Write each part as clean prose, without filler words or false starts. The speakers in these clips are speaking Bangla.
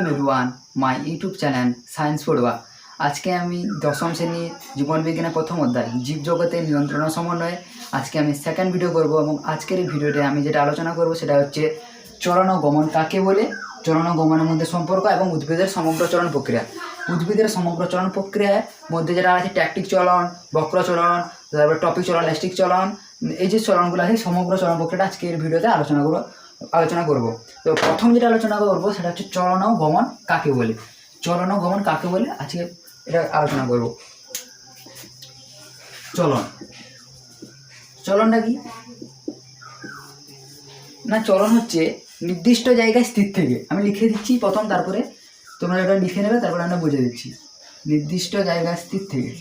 Welcome everyone my YouTube channel science পড়ুয়া। আজকে আমি দশম শ্রেণীর জীবনবিজ্ঞানের প্রথম অধ্যায় জীবজগতের নিয়ন্ত্রণ সমন্বয়ে আজকে আমি সেকেন্ড ভিডিও করব এবং আজকের এই ভিডিওতে আমি যেটা আলোচনা করব সেটা হচ্ছে চলন ও গমন কাকে বলে, চলন ও গমনের মধ্যে সম্পর্ক এবং উদ্ভিদের সমগ্র চলন প্রক্রিয়া। উদ্ভিদের সমগ্র চলন প্রক্রিয়ার মধ্যে যেটা আছে ট্যাকটিক চলন, বক্র চলন, তারপরে টপিক চলন, ল্যাস্টিক চলন, এই যে চলনগুলো আছে সমগ্র চলন প্রক্রিয়াটা আজকের ভিডিওতে আলোচনা করব। তো প্রথম যেটা আলোচনা করব সেটা হচ্ছে চলন ও গমন কাকে বলে। চলন ও গমন কাকে বলে আজকে এটা আলোচনা করব। চলনটা কি না, চলন হচ্ছে নির্দিষ্ট জায়গায় স্থির থেকে, আমি লিখে দিচ্ছি প্রথম, তারপরে তোমরা এটা লিখে নেবে, তারপরে আমরা বুঝে দিচ্ছি। নির্দিষ্ট জায়গায় স্থির থেকে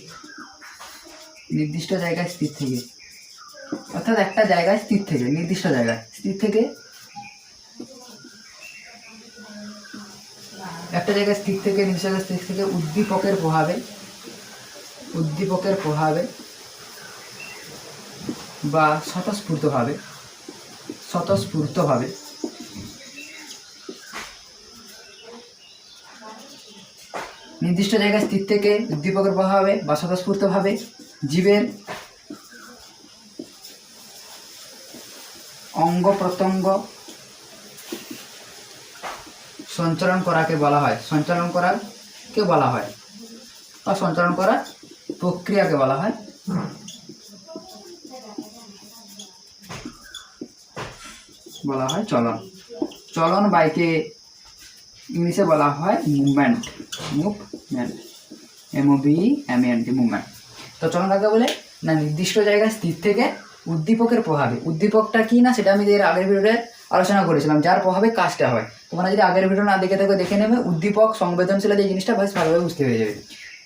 অর্থাৎ একটা জায়গায় স্থির থেকে, নির্দিষ্ট জায়গায় স্থির থেকে, একটা জায়গায় স্থির থেকে নির্দিষ্ট জায়গায় স্থির থেকে উদ্দীপকের প্রভাবে বা স্বতঃস্ফূর্তভাবে নির্দিষ্ট জায়গায় স্থির থেকে উদ্দীপকের প্রভাবে বা স্বতঃস্ফূর্তভাবে জীবের অঙ্গ প্রত্যঙ্গ সঞ্চালন করাকে বলা হয়, বা সঞ্চালন করার প্রক্রিয়াকে বলা হয় চলন। চলন বাইকে ইংলিশে বলা হয় মুভমেন্ট, মুভমেন্ট। তো চলন কাকে বলে না, নির্দিষ্ট জায়গায় স্থির থেকে উদ্দীপকের প্রভাবে, উদ্দীপকটা কি না সেটা আমি এর আগের ভিডিওতে আলোচনা করেছিলাম, যার প্রভাবে কাজটা হয়। তোমরা যদি আগের ভিডিও না দেখে থাকো দেখে নেবে, উদ্দীপক সংবেদনশীলতা এই জিনিসটা বেশ ভালোভাবে বুঝতে হয়ে যাবে।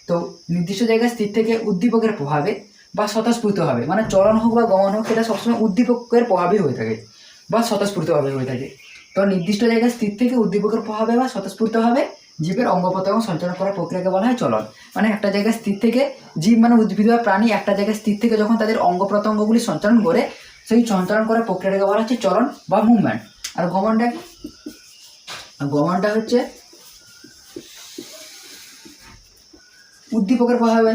তো নির্দিষ্ট জায়গায় স্থির থেকে উদ্দীপকের প্রভাবে বা স্বতঃস্ফূর্তভাবে, মানে চলন হোক বা গমন হোক, সেটা সবসময় উদ্দীপকের প্রভাবেই হয়ে থাকে বা স্বতঃস্ফূর্তভাবে হয়ে থাকে। তো নির্দিষ্ট জায়গায় স্থির থেকে উদ্দীপকের প্রভাবে বা স্বতঃস্ফূর্তভাবে জীবের অঙ্গ প্রত্যঙ্গ সঞ্চালন করার প্রক্রিয়াকে বলা হয় চলন। মানে একটা জায়গায় স্থির থেকে জীব মানে উদ্ভিদ বা প্রাণী একটা জায়গায় স্থির থেকে যখন তাদের অঙ্গ প্রত্যঙ্গগুলি সঞ্চালন করে, সেই সঞ্চালন করার প্রক্রিয়াটাকে বলা হচ্ছে চলন বা মুভমেন্ট। আর গমনটা হচ্ছে উদ্দীপকের প্রভাবে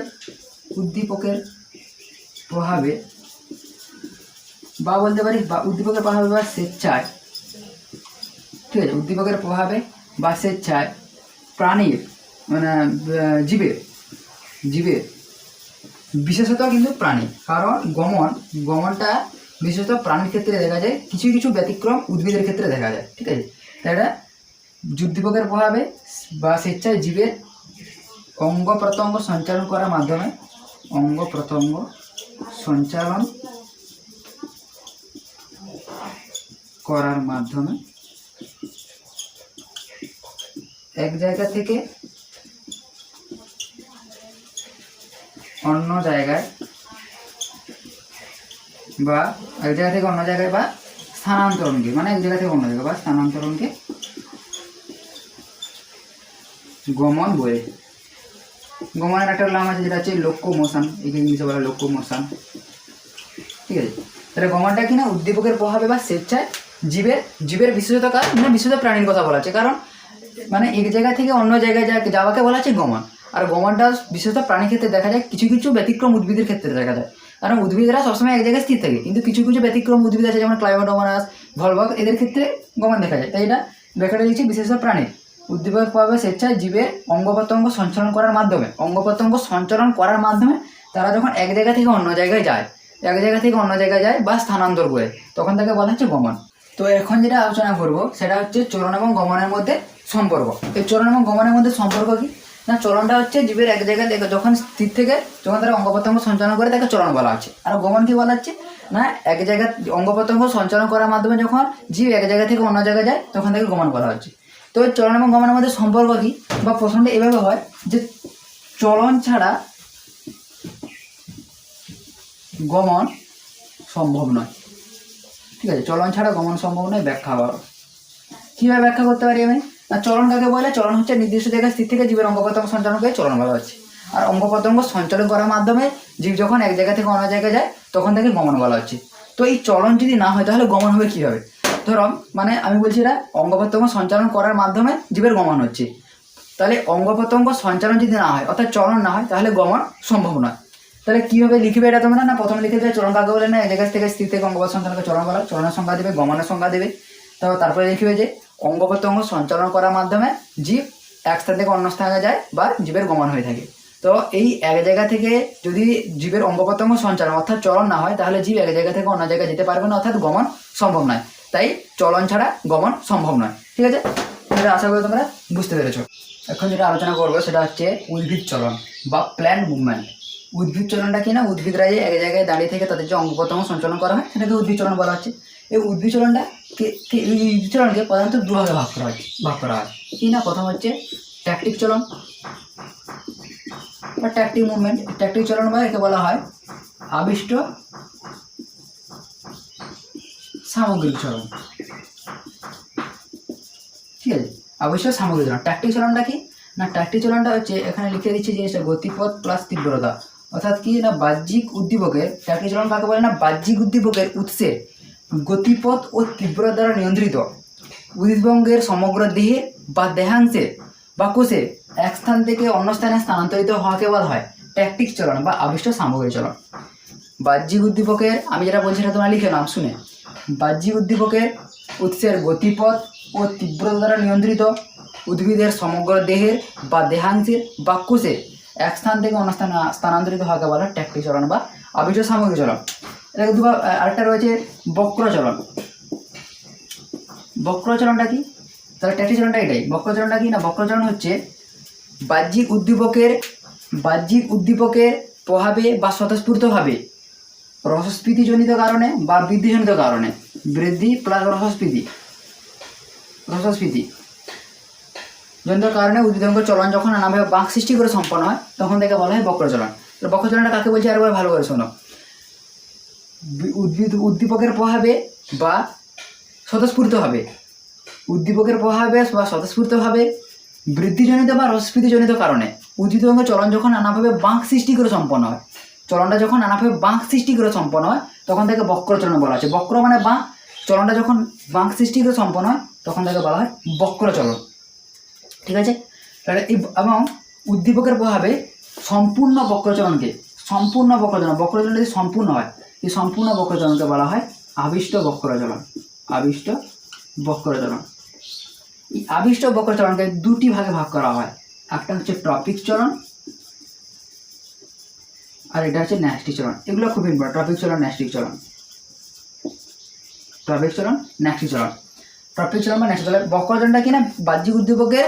বা বলতে পারি বা উদ্দীপকের প্রভাবে বা স্বেচ্ছায়, ঠিক আছে, উদ্দীপকের প্রভাবে বা স্বেচ্ছায় প্রাণীর মানে জীবের বিশেষত কিন্তু প্রাণী, কারণ গমনটা বিশেষত প্রাণীর ক্ষেত্রে দেখা যায়, কিছু কিছু ব্যতিক্রম উদ্ভিদের ক্ষেত্রে দেখা যায়, ঠিক আছে। তাই এটা উদ্দীপকের প্রভাবে বা স্বেচ্ছায় জীবের অঙ্গ প্রত্যঙ্গ সঞ্চালন করার মাধ্যমে এক জায়গা থেকে অন্য জায়গায় বা স্থানান্তরণকে, মানে এক জায়গা থেকে অন্য জায়গায় বা স্থানান্তরণকে গমন বলে। গমনের একটা নাম আছে যেটা হচ্ছে লোকোমোশন, একে ইংলিশে বলা লোকোমোশন, ঠিক আছে। তাহলে গমনটা কি না, উদ্দীপকের প্রভাবে বা স্বেচ্ছায় জীবের বিশেষত কাজ, মানে বিশেষত প্রাণীর কথা বলা হচ্ছে, কারণ মানে এক জায়গা থেকে অন্য জায়গায় যাওয়াকে বলা হচ্ছে গমন। আর গমনটা বিশেষত প্রাণীর ক্ষেত্রে দেখা যায়, কিছু কিছু ব্যতিক্রম উদ্ভিদের ক্ষেত্রে দেখা যায়, কারণ উদ্ভিদরা সবসময় এক জায়গায় স্থির থাকে, কিন্তু কিছু কিছু ব্যতিক্রম উদ্ভিদ আছে যেমন ক্লাইমেটোমোনাস, ভলভক, এদের ক্ষেত্রে গমন দেখা যায়। তাই এটা ব্যাখ্যাটা দিচ্ছি বিশেষত প্রাণীর উদ্দীপকের প্রভাবে স্বেচ্ছায় জীবের অঙ্গ প্রত্যঙ্গ সঞ্চালন করার মাধ্যমে তারা যখন এক জায়গা থেকে অন্য জায়গায় যায় বা স্থানান্তর করে, তখন তাকে বলা হচ্ছে গমন। তো এখন যেটা আলোচনা করবো সেটা হচ্ছে চলন এবং গমনের মধ্যে সম্পর্ক। এই চলন এবং গমনের মধ্যে সম্পর্ক কি না, চলনটা হচ্ছে জীবের এক জায়গায় যখন স্থির থেকে যখন তারা অঙ্গ প্রত্যঙ্গ সঞ্চালন করে তাকে চলন বলা হচ্ছে। আর গমন কি বলা হচ্ছে না, এক জায়গায় অঙ্গ প্রত্যঙ্গ সঞ্চালন করার মাধ্যমে যখন জীব এক জায়গা থেকে অন্য জায়গায় যায় তখন তাকে গমন বলা হচ্ছে। তো এই চলন এবং গমনের মধ্যে সম্পর্ক কি, বা প্রশ্নটা এভাবে হয় যে চলন ছাড়া গমন সম্ভব নয়, ঠিক আছে। চলন ছাড়া গমন সম্ভব নয়, কীভাবে ব্যাখ্যা করতে পারি আমি না, চলন কাকে বলে, চলন হচ্ছে নির্দিষ্ট জায়গায় স্থির থেকে জীবের অঙ্গ প্রত্যঙ্গ সঞ্চালন করে চলন বলা হচ্ছে। আর অঙ্গ প্রত্যঙ্গ সঞ্চালন করার মাধ্যমে জীব যখন এক জায়গা থেকে অন্য জায়গায় যায় তখন তাকে গমন বলা হচ্ছে। তো এই চলন যদি না হয় তাহলে গমন হবে কীভাবে? তো ধরো মানে আমি বলছি এটা অঙ্গ প্রত্যঙ্গ সঞ্চালন করার মাধ্যমে জীবের গমন হচ্ছে, তাহলে অঙ্গ প্রত্যঙ্গ সঞ্চালন যদি না হয় অর্থাৎ চলন না হয় তাহলে গমন সম্ভব নয়। তাহলে কীভাবে লিখবে এটা তোমরা? না প্রথমে লিখে দেবে চলন কাকে বলে, না এই জায়গা থেকে স্থির থেকে অঙ্গপ্রত্যঙ্গ সঞ্চালনকে চলন বলা, চলনের সংজ্ঞা দেবে, গমনের সংজ্ঞা দেবে। তারপরে লিখবে যে অঙ্গ প্রত্যঙ্গ সঞ্চালন করার মাধ্যমে জীব এক স্থান থেকে অন্য স্থানে যায় বা জীবের গমন হয়ে থাকে। তো এই এক জায়গা থেকে যদি জীবের অঙ্গ প্রত্যঙ্গ সঞ্চালন অর্থাৎ চলন না হয় তাহলে জীব এক জায়গা থেকে অন্য জায়গায় যেতে পারবে না, অর্থাৎ গমন সম্ভব নয়। তাই চলন ছাড়া গমন সম্ভব নয়। ঠিক আছে, এটা আশা করি তোমরা বুঝতে পেরেছো। এখন যেটা আলোচনা করবো সেটা হচ্ছে উদ্ভিদ চলন বা প্ল্যান্ট মুভমেন্ট। উদ্ভিদ চলনটা কি না, উদ্ভিদরা যে এক জায়গায় দাঁড়িয়ে থেকে তাদের যে অঙ্গ প্রত্যঙ্গ সঞ্চালন করা হয় সেটাকে উদ্ভিদ চলন বলা হচ্ছে। এই উদ্ভিদ চলনটা এই উদ্ভিদ চলনকে প্রধানত দুভাগে ভাগ করা হয় কি না, প্রথম হচ্ছে ট্যাকটিক চলন বা ট্যাকটিক মুভমেন্ট। ট্যাকটিক চলন বা একে বলা হয় আবিষ্ট সামগ্রিক চলন। ঠিক আছে, আবিষ্ট সামগ্রিক চলন। ট্যাকটিক চলনটা কি না, ট্যাকটিক চলনটা হচ্ছে এখানে লিখে দিচ্ছি জিনিসটা গতিপথ প্লাস তীব্রতা, অর্থাৎ কি না বাহ্যিক উদ্দীপকের, ট্যাকটিক চলন কাকে বলে না, বাহ্যিক উদ্দীপকের উৎসে গতিপথ ও তীব্রতা দ্বারা নিয়ন্ত্রিত উদ্ভিদবঙ্গের সমগ্র দেহে বা দেহাংশে বা কোষে এক স্থান থেকে অন্য স্থানে স্থানান্তরিত হওয়াকে বলা হয় ট্যাকটিক চলন বা আবিষ্ট সামগ্রিক চলন। বাহ্যিক উদ্দীপকের আমি যেটা বলছি সেটা তোমরা লিখে নাও শুনে। বাহ্যিক উদ্দীপকের উৎসের গতিপথ ও তীব্রতা দ্বারা নিয়ন্ত্রিত উদ্ভিদের সমগ্র দেহের বা দেহাংশের বা কোষে এক স্থান থেকে অন্য স্থানে স্থানান্তরিত হওয়াকে বলা হয় ট্যাকটিক চলন বা আবিষ্ট সামগ্রিক চলন। এটাকে দুবার আরেকটা রয়েছে বক্রচলন। বক্রচলনটা কি, তাহলে ট্যাকটিক চলনটা এটাই। বক্রচলনটা কি না, বক্রচলন হচ্ছে বাহ্যিক উদ্দীপকের প্রভাবে বা স্বতঃস্ফূর্তভাবে রসস্ফীতিজনিত কারণে বা বৃদ্ধিজনিত কারণে, বৃদ্ধি প্লাস রসস্ফীতি জনিত কারণে উদ্ভিদঙ্গ চলন যখন নানাভাবে বাঁক সৃষ্টি করে সম্পন্ন হয় তখন থেকে বলা হয় বক্রচলন। বক্রচলনটা কাকে বলছে আরেকবার ভালো করে শোনো। উদ্দীপকের প্রভাবে বা স্বতঃস্ফূর্তভাবে বৃদ্ধিজনিত বা রসস্ফীতিজনিত কারণে উদ্ভিদঙ্গ চলন যখন নানাভাবে বাঁক সৃষ্টি করে সম্পন্ন হয়, চলনটা যখন নানাভাবে বাঁক সৃষ্টি করে সম্পন্ন হয় তখন থেকে বক্রচলন বলা হচ্ছে। বক্র মানে বাঁক, চলনটা যখন বাঁক সৃষ্টি করে সম্পন্ন হয় তখন থেকে বলা হয় বক্রচলন। ঠিক আছে, তাহলে এবং উদ্দীপকের প্রভাবে সম্পূর্ণ বক্রচলনকে যদি সম্পূর্ণ হয় এই সম্পূর্ণ বক্রচলনকে বলা হয় আবিষ্ট বক্রচলন। এই আবিষ্ট বক্রচলনকে দুটি ভাগে ভাগ করা হয়, একটা হচ্ছে ট্রপিক চলন আর এটা হচ্ছে ন্যাস্টিক চলন। এগুলো খুব ইম্পর্টেন্ট, ট্রপিক চলন, ন্যাস্টিক চলন বা ন্যাস্টিক চলন। বক্রচলনটা কি না, বাহ্যিক উদ্দীপকের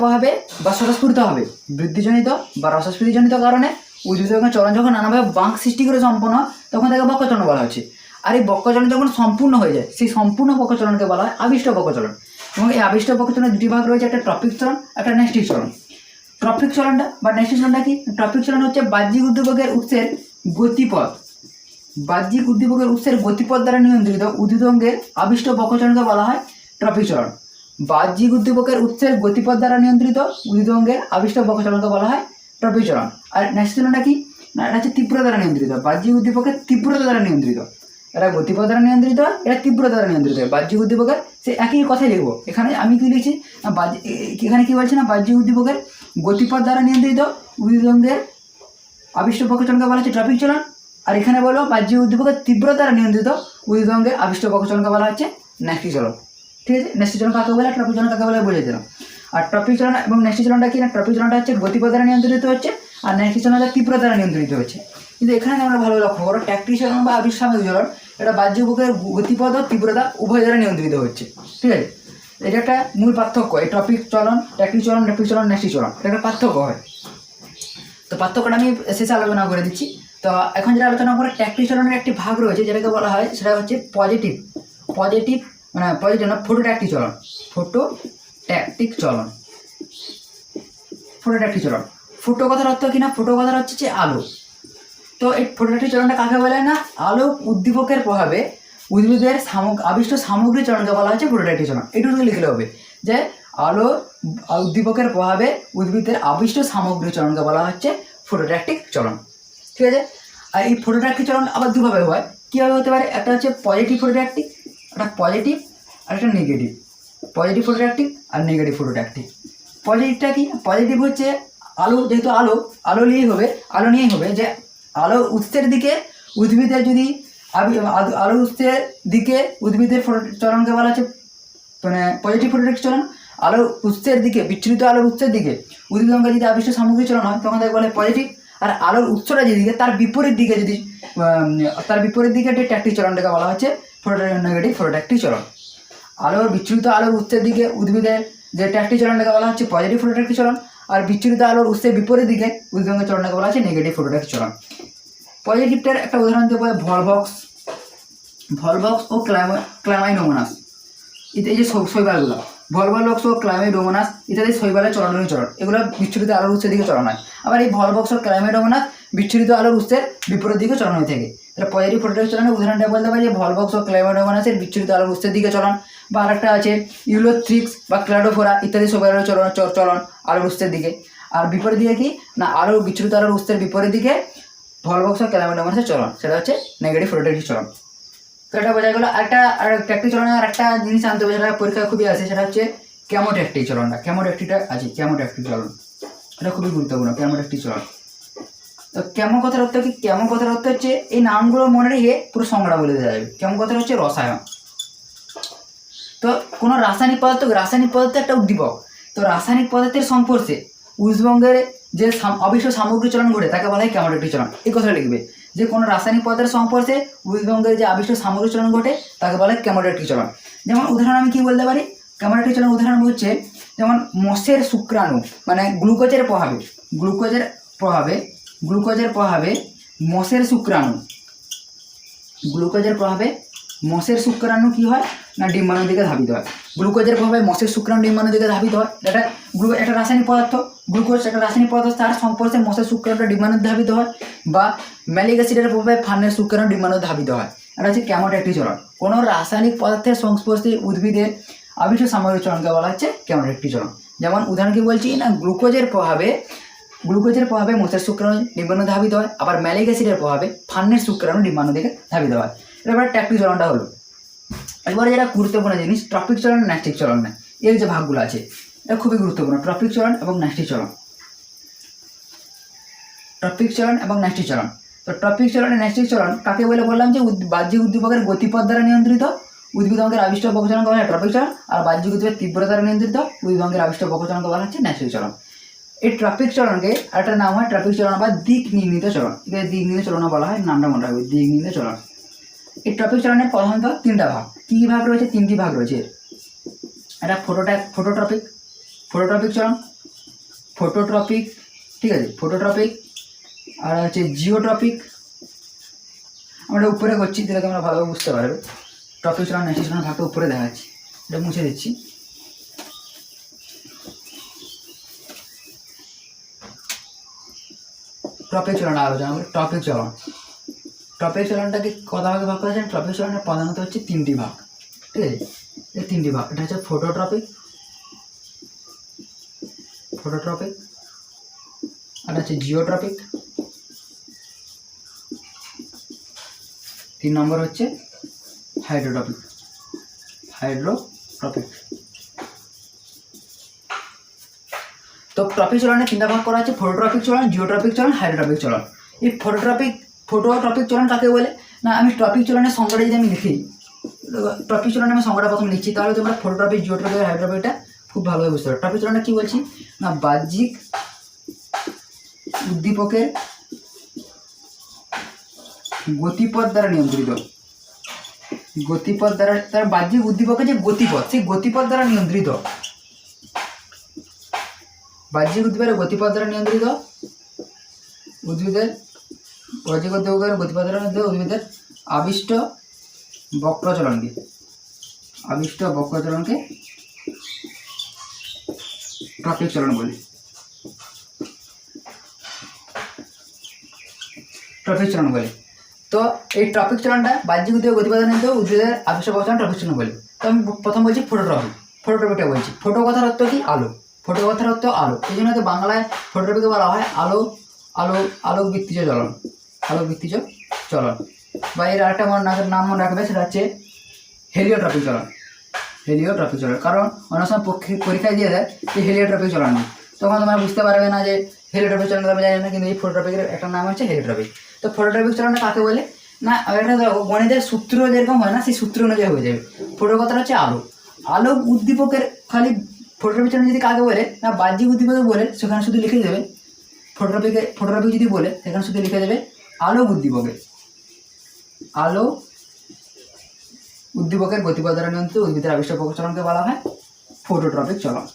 প্রভাবে বা স্বতঃস্ফূর্তভাবে বৃদ্ধিজনিত বা রসস্ফীতিজনিত কারণে উদ্ভিদঙ্গের চলন যখন নানাভাবে বাঁক সৃষ্টি করে সম্পন্ন হয় তখন তাকে বক্রচলন বলা হচ্ছে। আর এই বক্রচলন যখন সম্পূর্ণ হয়ে যায় সেই সম্পূর্ণ বক্রচলনকে বলা হয় আবিষ্ট বক্রচলন। এবং এই আবিষ্ট বক্রচলনের দুটি ভাগ রয়েছে, একটা ট্রপিক চলন, একটা ন্যাস্টিক চলন। ট্রপিক চলনটা বা ন্যাস্টিক চলনটা কি, ট্রপিক চলন হচ্ছে বাহ্যিক উদ্দীপকের উৎসের গতিপথ দ্বারা নিয়ন্ত্রিত উদ্ভিদঙ্গের আবিষ্ট বক্রচলনকে বলা হয় ট্রপিক চলন। বাহ্যিক উদ্দীপকের উৎসের গতিপথ দ্বারা নিয়ন্ত্রিত উদ্ভিদঙ্গের আবিষ্ট বক্রচলনকে বলা হয় ট্রপিক চলন। আর ন্যাস্টিক চলনটা কি না, এটা হচ্ছে তীব্রতা দ্বারা নিয়ন্ত্রিত, বাহ্যিক উদ্দীপকের তীব্রতা দ্বারা নিয়ন্ত্রিত। এটা গতিপথ দ্বারা নিয়ন্ত্রিত, এটা তীব্রতা দ্বারা নিয়ন্ত্রিত। বাহ্যিক উদ্দীপকের সে একই কথাই লিখবো, এখানে আমি কি লিখছি না, এখানে কি বলছি না, বাহ্যিক উদ্দীপকের গতিপথ দ্বারা নিয়ন্ত্রিত উদ্ভিদঙ্গের আবিষ্ট বক্রচলনকে বলা হচ্ছে ট্রপিক চলন। আর এখানে বলো বাহ্যিক উদ্দীপকের তীব্রতা দ্বারা নিয়ন্ত্রিত উদ্ভিদঙ্গের আবিষ্ট বক্রচলনকে বলা হচ্ছে ন্যাস্টিক চলন। ঠিক আছে, ন্যাস্টিক চলন কাকে বলে, ট্রপিক চলন কাকে বলে বুঝে দিলাম। আর ট্রপিক চলন এবং ন্যাস্টিক চলনটা কি না, ট্রপিক চলনটা হচ্ছে গতিপথ দ্বারা নিয়ন্ত্রিত হচ্ছে আর ন্যাস্টিক চলনটা তীব্রতা দ্বারা নিয়ন্ত্রিত হচ্ছে। কিন্তু এখানে আমরা ভালো লক্ষ্য করো, ট্যাকটিক চলন বা আবিষ্ট সামগ্রিক চলন এটা বাহ্যিক উদ্দীপকের গতিপথ ও তীব্রতা উভয় দ্বারা নিয়ন্ত্রিত হচ্ছে। ঠিক আছে, এটা একটা মূল পার্থক্য। এই ট্রপিক চলন, ট্যাকটিক চলন, ন্যাস্টিক চলন এটা একটা পার্থক্য হয়। তো পার্থক্যটা আমি শেষে আলোচনা করে দিচ্ছি। তো এখন যেটা আলোচনা করে ট্যাকটিক চলনের একটি ভাগ রয়েছে যেটাকে বলা হয় সেটা হচ্ছে পজিটিভ ফটোট্যাকটিক চলন। ফটো কথার অর্থ কি না, ফটো কথার হচ্ছে যে আলো। তো এই ফটোট্যাকটিক চলনটা কাকে বলে না, আলো উদ্দীপকের প্রভাবে উদ্ভিদের আবিষ্ট সামগ্রিক চলনকে বলা হচ্ছে ফটোট্যাকটিক চলন। এটুকু লিখলে হবে যে আলো উদ্দীপকের প্রভাবে উদ্ভিদের আবিষ্ট সামগ্রিক চলনকে বলা হচ্ছে ফটোট্যাকটিক চলন। ঠিক আছে, আর এই ফটোট্যাকটিক চলন আবার দুভাবে হয়। কীভাবে হতে পারে? একটা হচ্ছে পজিটিভ ফটোরিঅ্যাক্টিভ, একটা পজিটিভ আর একটা নেগেটিভ। পজিটিভ ফটোরিঅ্যাক্টিভ আর নেগেটিভ ফটোরিঅ্যাক্টিভ। পজিটিভটা কি? পজিটিভ হচ্ছে আলো, যেহেতু আলো নিয়েই হবে যে আলোর উৎসের দিকে উদ্ভিদের যদি আলোর উৎসের দিকে উদ্ভিদের চলনকে বলা হচ্ছে মানে পজিটিভ ফটোরিঅ্যাক্টিভ চলন। আলোর উৎসের দিকে, বিচ্ছুরিত আলোর উৎসের দিকে উদ্ভিদ অঙ্গে যদি আবিষ্ট সামগ্রী চলন হয় তখন তাকে বলে পজিটিভ। আর আলোর উৎসটা যেদিকে তার বিপরীত দিকে যদি ট্যাকটিক চলনটাকে বলা হচ্ছে নেগেটিভ ফটোট্যাকটিক চলন। আলোর বিচ্ছুরিত আলোর উৎসের দিকে উদ্ভিদের যে ট্যাকটিক চলনটাকে বলা হচ্ছে পজিটিভ ফটোট্যাকটিক চলন, আর বিচ্ছুরিত আলোর উৎসের বিপরীত দিকে উদ্ভিদ অঙ্গের চলনটাকে বলা হচ্ছে নেগেটিভ ফটোট্যাকটিক চলন। পজিটিভটার একটা উদাহরণ দিতে পারে ভলভক্স ও ক্লামাইডোমোনাস। এই যে শৈবালগুলো, ভলভক্স ও ক্লামাইডোমোনাস ইত্যাদি শৈবালের চলন। এগুলো বিচ্ছুরিত আলোর উৎসের দিকে চলন হয়। আবার এই ভলভক্স ও ক্লামাইডোমোনাস বিচ্ছুরিত আলোর উৎসের বিপরীত দিকে চলন হয়ে থাকে। তাহলে পজিটিভ ফটোট্যাকটিক চলনের উদাহরণটা বলতে পারি যে ভলভক্স ও ক্লামাইডোমোনাসের বিচ্ছুরিত আলোর উৎসের দিকে চলন। বা আরেকটা আছে ইউলোথ্রিক্স বা ক্লাডোফোরা ইত্যাদি শৈবালের চলন আলোর উৎসের দিকে। আর বিপরীত দিকে কি না, বিচ্ছুরিত আলোর উৎসের বিপরীত দিকে ভলভক্স ও ক্লামাইডোমোনাসের চলন, সেটা হচ্ছে নেগেটিভ ফটোট্যাকটিক চলন। তো এটা বোঝা গেলো। ট্যাকটিক চলনের আর একটা জিনিস আনতে হবে, সেটা পরীক্ষা খুবই আছে, সেটা হচ্ছে ক্যামোট্যাকটিক চলনটা। ক্যামোট্যাকটিকটা আছে, ক্যামোট্যাকটিক চলন, এটা খুবই গুরুত্বপূর্ণ, ক্যামোট্যাকটিক চলন। তো ক্যামো কথার অর্থ কি? ক্যামো কথার অর্থ হচ্ছে, এই নামগুলো মনে রেখে পুরো সংজ্ঞা বলে দেওয়া যাবে। ক্যামো কথার হচ্ছে রসায়ন। তো কোনো রাসায়নিক পদার্থ একটা উদ্দীপক। তো রাসায়নিক পদার্থের সংস্পর্শে উদ্ভিদের যে অবিষ্ট সামগ্রী চলন ঘটে তাকে বলা হয় ক্যামোট্যাকটিক চলন। এই কথা লিখবে যে কোনো রাসায়নিক পদার্থের সংস্পর্শে উদ্ভিদের যে আবিষ্ট সামগ্রী চলন ঘটে তাকে বলা হয় ক্যামোট্যাকটিক চলন। যেমন উদাহরণ আমি কি বলতে পারি? ক্যামোট্যাকটিক চলনের উদাহরণ হচ্ছে যেমন মশের শুক্রাণু, মানে গ্লুকোজের প্রভাবে মশের শুক্রাণু কি হয় না, ডিম্বাণুর দিকে ধাবিত হয়। গ্লুকোজের প্রভাবে মশের শুক্রাণু ডিম্বাণুর দিকে ধাবিত হয়। একটা রাসায়নিক পদার্থ, গ্লুকোজ একটা রাসায়নিক পদার্থ, তার সংস্পর্শে মশের শুক্রাণুটা ডিম্বাণুতে ধাবিত হয়। বা ম্যালিক অ্যাসিডের প্রভাবে ফান্নের শুক্রাণু ডিম্বাণুতে ধাবিত হয়। এটা হচ্ছে ক্যামোট্যাকটিক চলন। কোনো রাসায়নিক পদার্থের সংস্পর্শে উদ্ভিদের আবিষ্ট সামগ্রী চলনকে বলা হচ্ছে ক্যামোট্যাকটিক চলন। যেমন উদাহরণ কি বলছি না, গ্লুকোজের প্রভাবে মশের শুক্রাণু ডিম্বাণু ধাবিত হয়। আবার ম্যালিক অ্যাসিডের প্রভাবে ফান্নের শুক্রাণু ডিম্বাণু দিকে ধাবিত হয়। এবার ট্যাকটিক চলনটা হলো। এবারে যেটা গুরুত্বপূর্ণ জিনিস, ট্রপিক চলন, ন্যাস্টিক চলন। না, এর যে ভাগগুলো আছে এটা খুবই গুরুত্বপূর্ণ, ট্রপিক চলন এবং ন্যাস্টিক চলন। তো ট্রপিক চলন, ন্যাস্টিক চলন কাকে বলে বললাম? যে বাহ্যিক উদ্দীপকের গতিপথ দ্বারা নিয়ন্ত্রিত উদ্ভিদ অঙ্গের আবিষ্ট বকচলনকে বলা হয় ট্রপিক চলন। আর বাহ্যিক উদ্দীপকের তীব্রতা দ্বারা নিয়ন্ত্রিত উদ্ভিদ অঙ্গের আবিষ্ট বকচলনকে বলা হচ্ছে ন্যাস্টিক চলন। এই ট্রপিক চলনকে আরেকটা নাম হয় ট্রপিক চলন বা দিক নির্ণীত চলন। এটাকে দিক নির্ণীত চলন বলা হয়, নামটা মনে রাখবে, দিক নির্ণীত চলন। এই ট্রপিক চলনের প্রধানত তিনটা ভাগ। কী ভাগ রয়েছে? তিনটি ভাগ রয়েছে। এটা ফটোট্রপিক চলন, ঠিক আছে, ফটোট্রপিক। আর হচ্ছে জিওট্রপিক। আমরা উপরে করছি, তাহলে তোমরা ভালোভাবে বুঝতে পারবে। ট্রপিক চলন, ন্যাস্টিক চলনের ভাগটা উপরে দেখাচ্ছি, এটা মুছে দিচ্ছি। ট্রপিক চলন আলোচনা করি। ট্রপিক চলনটাকে কত ভাগে ভাগ করেছেন? ট্রপিক চলনের প্রধানত হচ্ছে তিনটি ভাগ, ঠিক আছে, এই তিনটি ভাগ। এটা হচ্ছে ফটোট্রপিক, আর হচ্ছে জিওট্রপিক, 3 নম্বর হচ্ছে হাইড্রোট্রপিক। তো ট্রপিক চলনের তিনটা ভাগ করা আছে, ফটোট্রপিক চলন, জিওট্রপিক চলন, হাইড্রোট্রপিক চলন। এই ফটোট্রপিক চলন কাকে বলে না, আমি ট্রপিক চলনের সংজ্ঞাটা যদি আমি লিখি, ট্রপিক চলনের আমি সংজ্ঞাটা প্রথমে লিখছি, তাহলে তোমরা ফটোট্রপিক, জিওট্রপিক, হাইড্রোট্রপিকটা খুব ভালোভাবে বুঝতে পারো। ট্রপিক চলনটা কী বলছি না, বাহ্যিক উদ্দীপকের গতিপথ দ্বারা নিয়ন্ত্রিত, তার বাহ্যিক উদ্দীপকের যে গতিপথ, সেই গতিপথ দ্বারা নিয়ন্ত্রিত, বাহ্যিক উদ্দীপকের গতিপথ দ্বারা নিয়ন্ত্রিত উদ্ভিদের উদ্ভিদের আবিষ্ট বক্রচলনকে ট্রপিক চলন বলি। তো এই ট্রপিক চলনটা বাহ্যিক উদ্দীপকের গতিপথ দ্বারা নিয়ন্ত্রিত উদ্ভিদের আবিষ্ট বক্রচলন ট্রপিক চলন বলি। তো আমি প্রথম বলছি ফটোট্রপিকটা বলছি। ফটো কথার অর্থ কি? আলো। এই জন্য তো বাংলায় ফটোট্রপিকে বলা হয় আলোক বৃত্তিজ চলন। বা এর আরেকটা নাম মনে রাখবে, সেটা হচ্ছে হেলিওট্রপিক চলন। হেলিওট্রপিক চলন, কারণ অনেক সময় পরীক্ষায় দিয়ে দেয় যে হেলিওট্রপিক চলন না, তখন তোমরা বুঝতে পারবে না যে হেলিওট্রপিক চলন আমি জানি না, কিন্তু এই ফটোট্রপিকের একটা নাম হচ্ছে হেলিওট্রপিক। তো ফটোট্রপিক চলনটা কাকে বলে না, এটা গণিতের সূত্র যেরকম হয় না, সেই সূত্র অনুযায়ী হয়ে যাবে। ফটো কথাটা হচ্ছে আলো, আলোক উদ্দীপকের খালি ফটোট্রপিক চলন যদি কাকে বলে না বাহ্যিক উদ্দীপকে বলে, সেখানে শুধু লিখে দেবে ফটোট্রপিক যদি বলে সেখানে শুধু লিখে দেবে আলোক উদ্দীপকে। আলো উদ্দীপকের গতিপথ দ্বারা নিয়ন্ত্রিত উদ্ভিদের আবিষ্ট প্রচলনকে বলা হয় ফটোট্রপিক চলন।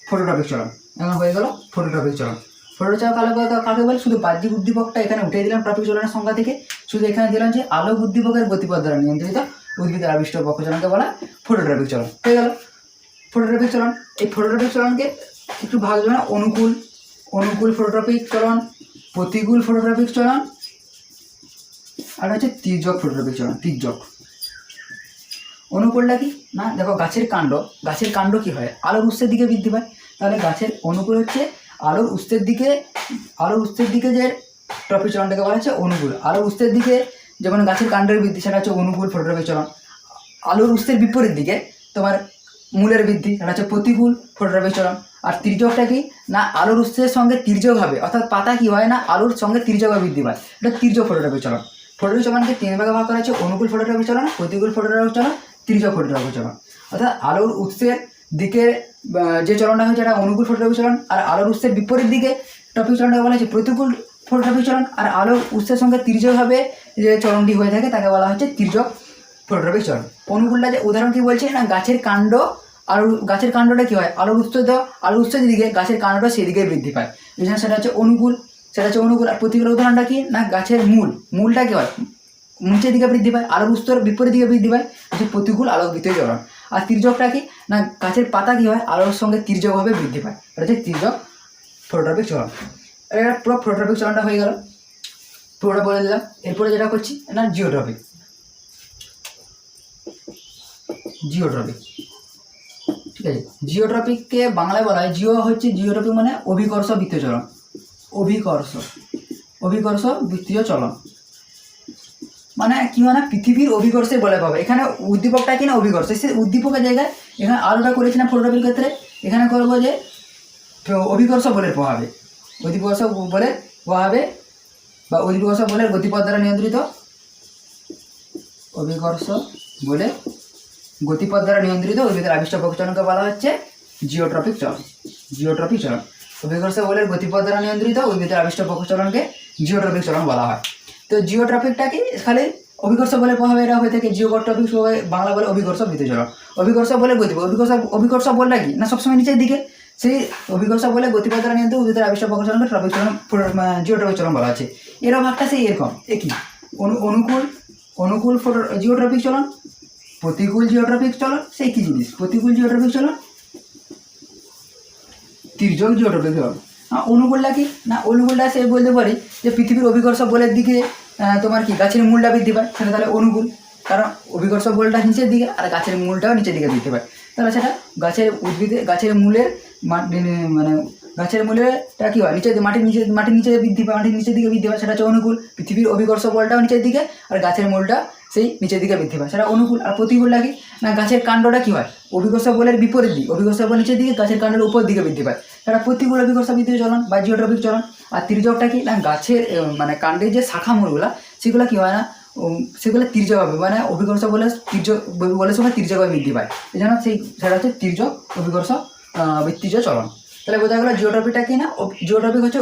ফটোট্রপিক চলন এখন হয়ে গেল ফটোট্রপিক চলন। ফটোট্রপিক কাকে বলে, শুধু বাহ্যিক উদ্দীপকটা এখানে উঠে দিলাম ট্রপিক চলনের সংজ্ঞা থেকে, শুধু এখানে দিলাম যে আলোক উদ্দীপকের গতিপথ দ্বারা নিয়ন্ত্রিত উদ্ভিদের আবিষ্ট প্রচলনকে বলা ফটোট্রপিক চলন। হয়ে গেল ফটোট্রপিক চলন। এই ফটোট্রপিক চলনকে একটু ভাগ দেবে না, অনুকূল ফটোট্রপিক চলন, প্রতিকূল ফটোট্রপিক চলন, আর হচ্ছে তির্যক ফটোট্রপিক চলন। তির্যক অনুকূলটা কি না, দেখো গাছের কাণ্ড কি হয়, আলোর উৎসের দিকে বৃদ্ধি পায়, তাহলে গাছের অনুকূল হচ্ছে আলোর উৎসের দিকে যে ট্রপিক চলনটাকে বলা হচ্ছে অনুকূল। আলোর উৎসের দিকে যেমন গাছের কাণ্ডের বৃদ্ধি, সেটা হচ্ছে অনুকূল ফটোট্রপিক চলন। আলোর উৎসের বিপরীত দিকে তোমার মূলের বৃদ্ধি, সেটা হচ্ছে প্রতিকূল ফটোট্রপিক চলন। আর তির্যকটা কি না, আলোর উৎসের সঙ্গে তির্যকভাবে, অর্থাৎ পাতা কি হয় না আলোর সঙ্গে তির্যকভাবে বৃদ্ধি পায়, এটা তির্যক ফটোট্রপিক চলন। ফটোট্রপিক চলনকে তিন ভাগে ভাগ করা হচ্ছে অনুকূল ফটোট্রপিক চলন, প্রতিকূল ফটোট্রপিক চলন, তির্যক ফটোট্রপিক চলন। অর্থাৎ আলোর উৎসের দিকে যে চলনটা হচ্ছে এটা অনুকূল ফটোট্রপিক চলন, আর আলোর উৎসের বিপরীত দিকে ট্রপিক চলনটাকে বলা হচ্ছে প্রতিকূল ফটোট্রপিক চলন, আর আলোর উৎসের সঙ্গে তির্যকভাবে যে চলনটি হয়ে থাকে তাকে বলা হচ্ছে তির্যক ফটোট্রপিক চলন। অনুকূলটা যে উদাহরণ কি বলছে না, গাছের কাণ্ডটা কি হয়, আলোর উৎসের দিকে গাছের কাণ্ডটা সেদিকে বৃদ্ধি পায়, সেটা হচ্ছে অনুকূল। আর প্রতিকূল উদাহরণটা কি না, গাছের মূলটা কি হয় নিচের দিকে বৃদ্ধি পায়, আলোর উৎসের বিপরীত দিকে বৃদ্ধি পায়, হচ্ছে প্রতিকূল আলোক বৃত্তীয় চলন। আর তির্যকটা কি না, গাছের পাতা কি হয় আলোর সঙ্গে তির্যকভাবে বৃদ্ধি পায়, এটা হচ্ছে তির্যক ফটোট্রপিক চলন। এটা পুরো ফটোট্রপিক চলনটা হয়ে গেল, পুরোটা বলে দিলাম। এরপরে যেটা করছি না জিওট্রপিক। ঠিক আছে, জিওট্রপিককে বাংলায় বলা হয় জিওট্রপিক মানে অভিকর্ষ বৃত্তীয় চলন। অভিকর্ষ বৃত্তীয় চলন মানে কি হয় না, পৃথিবীর অভিকর্ষে বলে পাবে। এখানে উদ্দীপকটা কি না অভিকর্ষ, সে উদ্দীপকের জায়গায় এখানে আলোটা করেছিলাম ফটোট্রপিক ক্ষেত্রে, এখানে করবো যে অভিকর্ষ বলের প্রভাবে বা অভিকর্ষ বলের গতিপথ দ্বারা নিয়ন্ত্রিত উদ্ভিদের আবিষ্ট প্রচলনকে বলা হচ্ছে জিওট্রপিক চলন। অভিকর্ষ বলের গতিপথ দ্বারা নিয়ন্ত্রিত উদ্ভিদের আবিষ্ট প্রচলনকে জিওট্রপিক চলন বলা হয়। তো জিওট্রপিকটা কি খালি অভিকর্ষ বলের প্রভাবে এটা হয়ে থাকে, জিওট্রপিক বাংলা বলে অভিকর্ষ বৃত্তীয় চলন। অভিকর্ষ বলে গতিপথ, অভিকর্ষ বলটা কি না সবসময় নিচের দিকে, সেই অভিকর্ষ বলে গতিপথ দ্বারা নিয়ন্ত্রিত উদ্ভিদের আবিষ্ট প্রচলনকে ট্রপিক চলন জিওট্রপিক চলন বলা আছে। এরও ভাগটা সেই এরকম একই, অনুকূল জিওট্রপিক চলন, প্রতিকূল জিওট্রপিক চলন, সেই কি জিনিস প্রতিকূল জিওট্রপিক চলন, তির্যক জিওট্রপিক চলন। অনুকূলটা কি না, অনুকূলটা সে বলতে পারি যে পৃথিবীর অভিকর্ষ বলের দিকে তোমার কি গাছের মূলটা বৃদ্ধি পায়, সেটা তাহলে অনুকূল, কারণ অভিকর্ষ বলটা নিচের দিকে আর গাছের মূলটাও নিচের দিকে বৃদ্ধি পায়, তাহলে সেটা গাছের মূলেরটা কী হয় মাটির নিচে বৃদ্ধি পায়, মাটির নিচের দিকে বৃদ্ধি পায়, সেটা হচ্ছে অনুকূল। পৃথিবীর অভিকর্ষ বলটাও নিচের দিকে আর গাছের মূলটা সেই নিচের দিকে বৃদ্ধি পায়, সেটা অনুকূল। আর প্রতিকূলটা কি না, গাছের কাণ্ডটা কী হয় অভিকর্ষ বলের বিপরীত দিক, অভিকর্ষ বল নিচের দিকে গাছের কাণ্ডের উপর দিকে বৃদ্ধি পায়, সেটা প্রতিকূল অভিকর্ষ বৃত্তীয় চলন বা জিওট্রপিক চলন। আর তির্যকটা কি না, গাছের কাণ্ডের যে শাখা মূলগুলো সেগুলো কী হয় না, সেগুলো তির্যক হবে, মানে অভিকর্ষ বলের সময় তির্যকভাবে বৃদ্ধি পায়, এই জন্য সেটা হচ্ছে তির্যক অভিকর্ষ বৃত্তীয় চলন। তাহলে বোঝা গেল জিওট্রপিকটা কি না, জিওট্রপিক হচ্ছে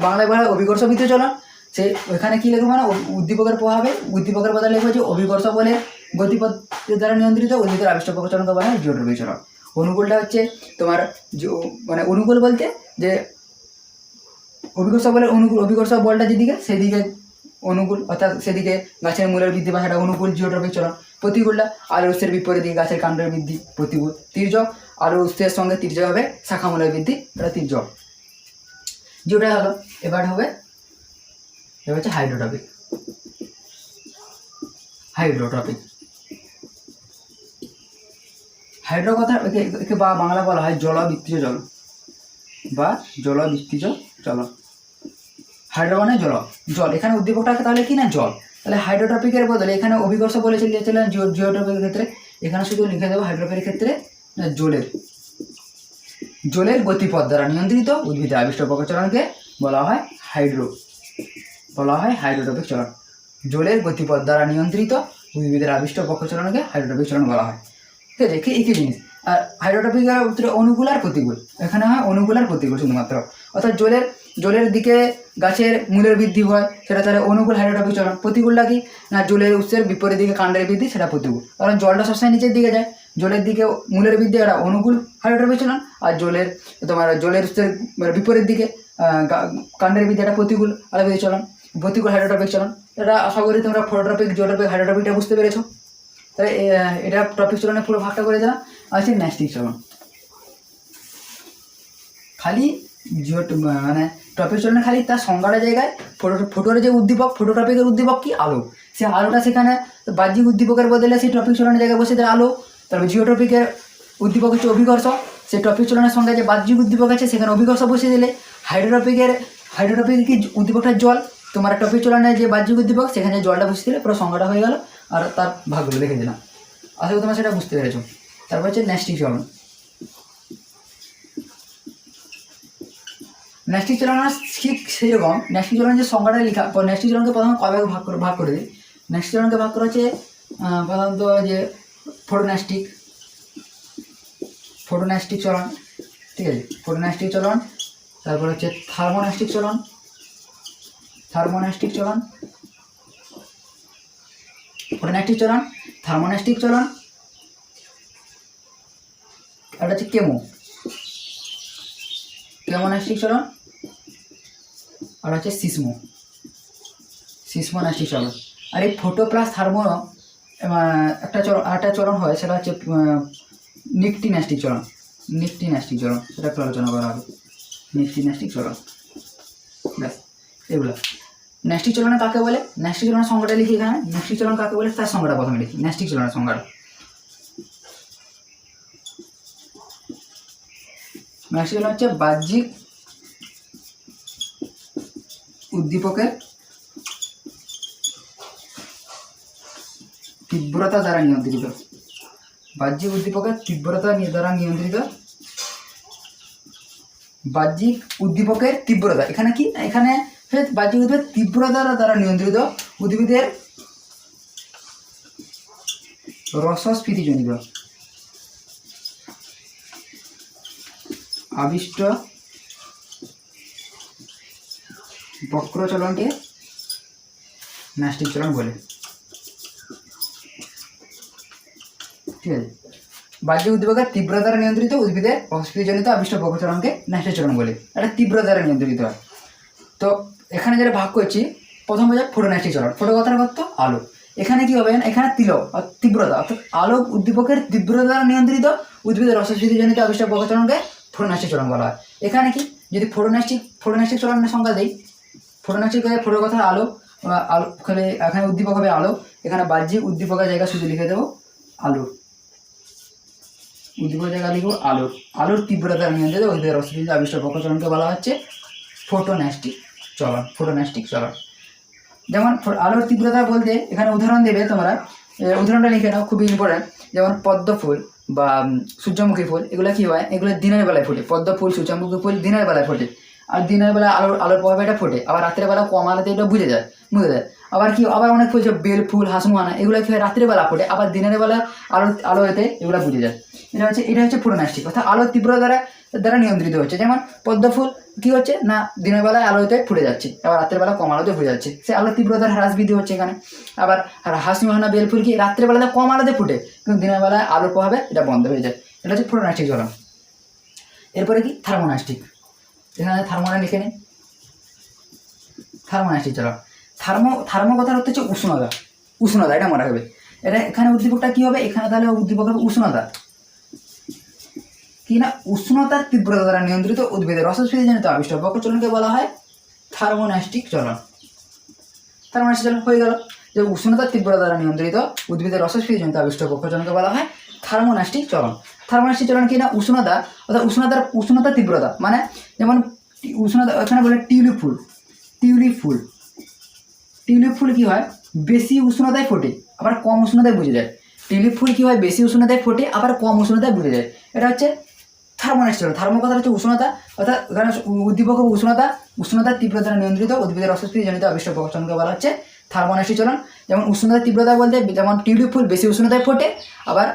বাংলায় বলা হয় অভিকর্ষ বৃত্তীয় চলন। সে ওইখানে কী লিখবো মানে উদ্দীপকের বদলে লিখবো যে অভিকর্ষ বলে গতিপথ দ্বারা নিয়ন্ত্রিত উদ্ভিদের আবিষ্ট প্রচলনকে বলা হয় জিওট্রপিক চলন। অনুকূলটা হচ্ছে তোমার অনুকূল বলতে যে অভিকর্ষ বলটা যেদিকে সেদিকে অনুকূল, অর্থাৎ সেদিকে গাছের মূলের বৃদ্ধি বা সেটা অনুকূল জিওট্রপিক চলন। প্রতিকূলটা আলোর উৎসের বিপরীত দিকে গাছের কাণ্ডের বৃদ্ধি, প্রতিকূল। তির্যক আলোর উৎসের সঙ্গে তির্যকভাবে শাখা মূলের বৃদ্ধি, এটা তির্যক। যেটা হলো এবার হচ্ছে হাইড্রোট্রপিক। হাইড্রো কথা একে বাংলা বলা হয় জলবৃত্তীয় চলন বা জলবৃত্তীয় চলন। হাইড্রো মানে জল, এখানে উদ্দীপকটাকে তাহলে কি না জল, তাহলে হাইড্রোট্রপিকের বদলে এখানে অভিকর্ষ বলেছিলেন জিওট্রপিকের ক্ষেত্রে, এখানে শুধু লিখে দেবো হাইড্রোট্রপিকের ক্ষেত্রে জলের গতিপথ দ্বারা নিয়ন্ত্রিত উদ্ভিদের আবিষ্ট প্রচলনকে বলা হয় হাইড্রোট্রপিক চলন। জলের গতিপথ দ্বারা নিয়ন্ত্রিত উদ্ভিদের আবিষ্ট প্রচলনকে হাইড্রোট্রপিক চলন বলা হয়। ঠিক আছে, একই জিনিস। আর হাইড্রোট্রপিকের উত্তরে অনুকূল আর প্রতিকূল, এখানে হয় অনুকূল আর প্রতিকূল শুধুমাত্র। অর্থাৎ জলের দিকে গাছের মূলের বৃদ্ধি হয়, সেটা তাহলে অনুকূল হাইড্রোট্রপিক চলন। প্রতিকূলটা কি না, জলের উৎসের বিপরীত দিকে কাণ্ডের বৃদ্ধি, সেটা প্রতিকূল। কারণ জলটা সবসময় নিচের দিকে যায়, জলের দিকে মূলের বৃদ্ধি এটা অনুকূল হাইড্রোট্রপিক চলন, আর জলের উৎসের বিপরীত দিকে কাণ্ডের বৃদ্ধি এটা প্রতিকূল হাইড্রোট্রপিক চলন। এটা আশা করি তোমরা ফটোট্রপিক, জিওট্রপিক, হাইড্রোট্রপিকটা বুঝতে পেরেছো। তাহলে এটা ট্রপিক চলনের পুরো ভাগটা করে দিলাম। আর হচ্ছে ন্যাস্টিক চলন। খালি মানে ট্রপিক চলনে খালি তার সংজ্ঞাটা জায়গায় ফটোর যে উদ্দীপক, ফটোট্রপিকের উদ্দীপক কি আলো, সে আলোটা সেখানে বাহ্যিক উদ্দীপকের বদলে সেই ট্রপিক চলনের জায়গায় বসে দেয় আলো। তারপর জিওট্রপিকের উদ্দীপক হচ্ছে অভিকর্ষ, সেই ট্রপিক চলনের সঙ্গে যে বাহ্যিক উদ্দীপক আছে সেখানে অভিকর্ষ বসিয়ে দিলে। হাইড্রোট্রপিকের কি উদ্দীপকটা জল, তোমার ট্রপিক চলনের যে বাহ্যিক উদ্দীপক সেখানে জলটা বসিয়ে দিলে পুরো সংজ্ঞাটা হয়ে গেল, আর তার ভাগগুলো লিখে দিলাম। আশা করি তোমরা সেটা বুঝতে পেরেছো। তারপর হচ্ছে ন্যাস্টিক চলন। ন্যাস্টিক চলন ঠিক সেই রকম, ন্যাস্টিক চলন যে সংজ্ঞাটা লেখা, ন্যাস্টিক চলনকে প্রথমে কবে ভাগ করে দিই। ন্যাস্টিক চলনকে ভাগ করা হচ্ছে প্রধানত যে ফটোন্যাস্টিক চলন, ঠিক আছে, ফটোন্যাস্টিক চলন। তারপর হচ্ছে থার্মোন্যাস্টিক চলন, ফটোন্যাস্টিক চলন, থার্মোন্যাস্টিক চলন। আর হচ্ছে কেমোন্যাস্টিক চলন, আর হচ্ছে সিসমোন্যাস্টিক চলন। আর এই ফটো প্লাস থার্মো একটা চলন হয়, সেটা হচ্ছে নিকটিন্যাস্টিক চলন, সেটা একটু আলোচনা করা হবে। নিকটিন্যাস্টিক চলন, ব্যাস এগুলো। ন্যাস্টিক চলনে কাকে বলে, ন্যাস্টিক চলনের সংজ্ঞাটা লিখি এখানে। ন্যাস্টিক চলন কাকে বলে তার সংজ্ঞাটা প্রথমে লিখি। ন্যাস্টিক চলনের সংজ্ঞাটা, ন্যাস্টিক চলন হচ্ছে বাহ্যিক উদ্দীপকের তীব্রতা দ্বারা নিয়ন্ত্রিত, বাহ্যিক উদ্দীপকের তীব্রতা দ্বারা নিয়ন্ত্রিত, বাহ্যিক উদ্দীপকের তীব্রতা। এখানে কি, এখানে বাহ্যিক উদ্দীপকের তীব্রতা দ্বারা নিয়ন্ত্রিত উদ্ভিদের রসস্ফীতিজনিত আবিষ্ট বক্রচলনকে ন্যাস্টিক চলন বলে। ঠিক আছে, বাহ্যিক উদ্দীপকের তীব্রতা দ্বারা নিয়ন্ত্রিত উদ্ভিদের রসস্ফীতিজনিত আবিষ্ট বক্রচলনকে ন্যাস্টিক চলন বলে। এটা তীব্র দ্বারা নিয়ন্ত্রিত হয়। তো এখানে যেটা ভাগ করছি, প্রথম হচ্ছে ফটোন্যাস্টিক চলন। ফটো কথার অর্থ আলো। এখানে কি হবে, এখানে তীব্রতা, অর্থাৎ আলোক উদ্দীপকের তীব্রতা দ্বারা নিয়ন্ত্রিত উদ্ভিদের রসস্ফীতিজনিত আবিষ্ট বক্রচলনকে ফটোন্যাস্টিক চলন বলা হয়। এখানে কি, যদি ফটোন্যাস্টিক চলনের সংজ্ঞা দেই, ফটোন্যাস্টিক ফটো কথা আলো, এখানে উদ্দীপক হবে আলো, এখানে বাহ্যিক উদ্দীপকের জায়গা শুধু লিখে দেবো আলো, উদ্দীপকের জায়গা লিখবো আলোর তীব্রতা দ্বারা নিয়ন্ত্রিত উদ্ভিদের রসস্ফীতিজনিত আবিষ্ট বক্রচলনকে বলা হচ্ছে ফটোন্যাস্টিক চলন। যেমন আলোর তীব্রতা বলতে এখানে উদাহরণ দেবে তোমরা, উদাহরণটা লিখে নাও, খুবই ইম্পর্টেন্ট। যেমন পদ্ম ফুল বা সূর্যমুখী ফুল, এগুলো কি হয়, এগুলো দিনের বেলায় ফোটে। পদ্ম ফুল, সূর্যমুখী ফুল দিনের বেলায় ফোটে, আর দিনের বেলা আলোর প্রভাবে এটা ফোটে। আবার রাত্রের বেলা কম আলোতে এটা বুঝে যায়। আবার অনেক ফুল, বেল ফুল, হাসমোহানা, এগুলো কি হয় রাত্রের বেলা ফোটে, আবার দিনের বেলা আলোতে এগুলো বুঝে যায়। এটা হচ্ছে ফটোন্যাস্টিক, অর্থাৎ আলোর তীব্রতা দ্বারা নিয়ন্ত্রিত হচ্ছে। যেমন পদ্ম ফুল কি হচ্ছে না, দিনের বেলায় আলোতে ফুটে যাচ্ছে, আবার রাত্রের বেলা কম আলোতে ফুটে যাচ্ছে, সে আলোর তীব্রতার হ্রাস বৃদ্ধি হচ্ছে এখানে। আবার হাসমোহানা, বেল ফুল কি রাত্রের বেলাতে কম আলোতে ফুটে, কিন্তু দিনের বেলায় আলোর প্রভাবে এটা বন্ধ হয়ে যায়। এটা হচ্ছে ফটোন্যাস্টিক চলন। এরপরে কি থার্মোন্যাস্টিক, এখানে থার্মোনা লিখে নিই। থার্মোন্যাস্টিক চলন, থার্মো কথার অর্থ হচ্ছে উষ্ণতা, এটা মনে হবে। এটা এখানে উদ্দীপকটা কি হবে, এখানে তাহলে উদ্দীপক হবে উষ্ণতা, কি না, উষ্ণতার তীব্রতা দ্বারা নিয়ন্ত্রিত উদ্ভিদের রসস্ফীতিজনিত আবিষ্ট বক্রচলনকে বলা হয় থার্মোন্যাস্টিক চলন। হয়ে গেল যে উষ্ণতার তীব্রতা দ্বারা নিয়ন্ত্রিত উদ্ভিদের রসস্ফীতিজনিত আবিষ্ট বক্রচলনকে বলা হয় থার্মোন্যাস্টিক চলন। থার্মোন্যাস্টিক চলন কি না, উষ্ণতা, অর্থাৎ উষ্ণতার তীব্রতা, মানে যেমন উষ্ণতা এখানে বলে টিউলিপ ফুল কি হয়, বেশি উষ্ণতায় ফোটে আবার কম উষ্ণতায় বুঝে যায়। টিউলিপ ফুল কী হয়, বেশি উষ্ণতায় ফোটে আবার কম উষ্ণতায় বুঝে যায়। এটা হচ্ছে থার্মোনাইস্ট চলন। থার্মো কথা হচ্ছে উষ্ণতা, অর্থাৎ এখানে উদ্দীপক উষ্ণতার তীব্রতা দ্বারা নিয়ন্ত্রিত উদ্ভিদের রসস্ফীতিজনিত আবিষ্ট প্রকোষ্ঠনকে বলা হচ্ছে থার্মোনাইস্ট চলন। যেমন উষ্ণতার তীব্রতা বলতে যেমন টিউলিপ ফুল বেশি উষ্ণতায় ফোটে আবার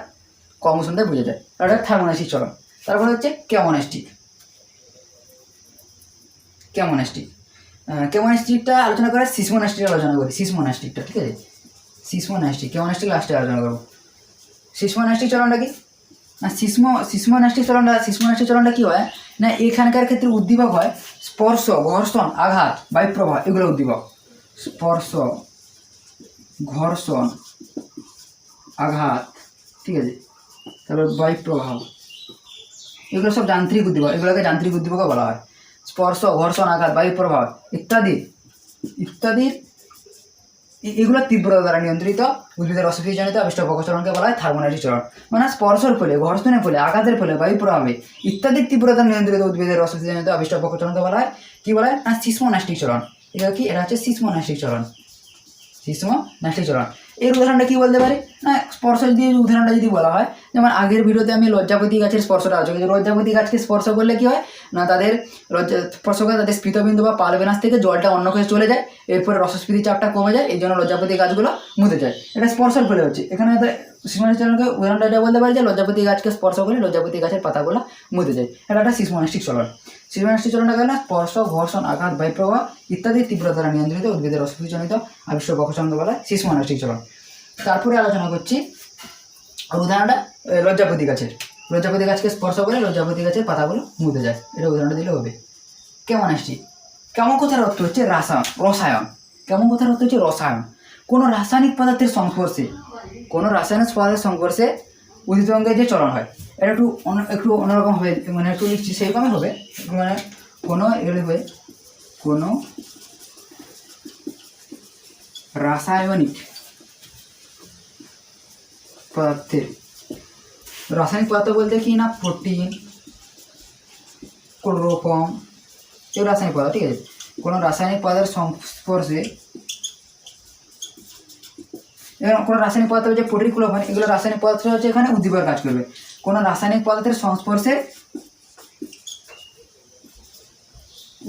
কম উষ্ণতায় বুঝে যায়, এটা থার্মোনাইস্ট চলন। তারপরে হচ্ছে কেমোনাস্টিক। কেমোনাস্টিকটা আলোচনা করে সিসমোনাস্টিক আলোচনা করি। সিসমোনাস্টিকটা ঠিক আছে, সিসমোনাস্টিক। কেমোনাস্টিক লাস্টে আলোচনা করবো। সিসমোনাস্টিক চলনটা কি না, সিসমোনাস্টিক চলনটা কী হয় না, এখানকার ক্ষেত্রে উদ্দীপক হয় স্পর্শ, ঘর্ষণ, আঘাত, বায়ুপ্রবাহ, এগুলো উদ্দীপক। স্পর্শ, ঘর্ষণ, আঘাত, ঠিক আছে, তারপর বায়ুপ্রবাহ, এগুলো সব যান্ত্রিক উদ্দীপক, এগুলোকে যান্ত্রিক উদ্দীপকও বলা হয়। স্পর্শ, ঘর্ষণ, আঘাত, বায়ুপ্রবাহ ইত্যাদির এগুলোর তীব্রতা দ্বারা নিয়ন্ত্রিত উদ্ভিদের রসস্ফীতিজনিত আবিষ্ট প্রকোষ্ঠনকে বলা হয় থার্মোনাইস্টিক চলন। মানে স্পর্শের ফলে, ঘর্ষণের ফলে, আঘাতের ফলে, বায়ুপ্রবাহে ইত্যাদির তীব্রতা নিয়ন্ত্রিত উদ্ভিদের রসস্ফীতিজনিত আবিষ্ট প্রকোষ্ঠনকে বলা হয় কী বলা হয় না, সিসমোনাস্টিক চলন। এটা কি, এটা হচ্ছে সিসমোনাস্টিক চলন। এর উদাহরণটা কি বলতে পারি না, স্পর্শ দিয়ে উদাহরণটা যদি বলা হয়, যেমন আগের ভিডিওতে আমি লজ্জাপতি গাছের স্পর্শটা আছে, লজ্জাপতি গাছকে স্পর্শ করলে কি হয় না, তাদের স্পর্শ করে তাদের স্ফীতবিন্দু বা পালবেনাস থেকে জলটা অন্য কাছে চলে যায়, এরপরে রসস্ফীতি চাপটা কমে যায়, এই জন্য লজ্জাপতি গাছগুলো মুতে যায়। এটা স্পর্শের ফলে হচ্ছে। এখানে সিসমোনাস্টিক উদাহরণটা এটা বলতে পারি যে লজ্জাপতি গাছকে স্পর্শ করলে লজ্জাপতি গাছের পাতাগুলো মুতে যায়, এটা একটা সিসমোনাস্টিক চলন। সিসমোনাস্টিক চলনটা গেল স্পর্শ, ঘর্ষণ, আঘাত, বায়ুপ্রবাহ ইত্যাদি তীব্রতা দ্বারা নিয়ন্ত্রিত উদ্ভিদের রসস্ফীতিজনিত আবিষ্ট প্রকোষ্ঠনকে বলা হয় সিসমোনাস্টিক চলন। তারপরে আলোচনা করছি উদাহরণটা লজ্জাপতি গাছকে স্পর্শ করে লজ্জাপতি গাছের পাতাগুলো মুতে যায়, এটা উদাহরণটা দিলে হবে। কেমোনাস্টিক। কেমন কথার অর্থ হচ্ছে রসায়ন। কেমন কথার অর্থ হচ্ছে রসায়ন। কোনো রাসায়নিক পদার্থের সংস্পর্শে উদ্ভিদ অঙ্গের যে চলন হয়, এটা একটু অন্যরকম হবে, মানে একটু লিখছি সেইরকমই হবে, মানে কোনো রাসায়নিক পদার্থ বলতে কি না, প্রোটিন, ক্লোরোফর্ম, এগুলো রাসায়নিক পদার্থ, ঠিক আছে। কোনো রাসায়নিক পদার্থের সংস্পর্শে, কোনো রাসায়নিক পদার্থ হচ্ছে প্রোটিন, ক্লোরোফর্ম, এগুলো রাসায়নিক পদার্থ হচ্ছে এখানে উদ্দীপকের কাজ করবে। কোনো রাসায়নিক পদার্থের সংস্পর্শে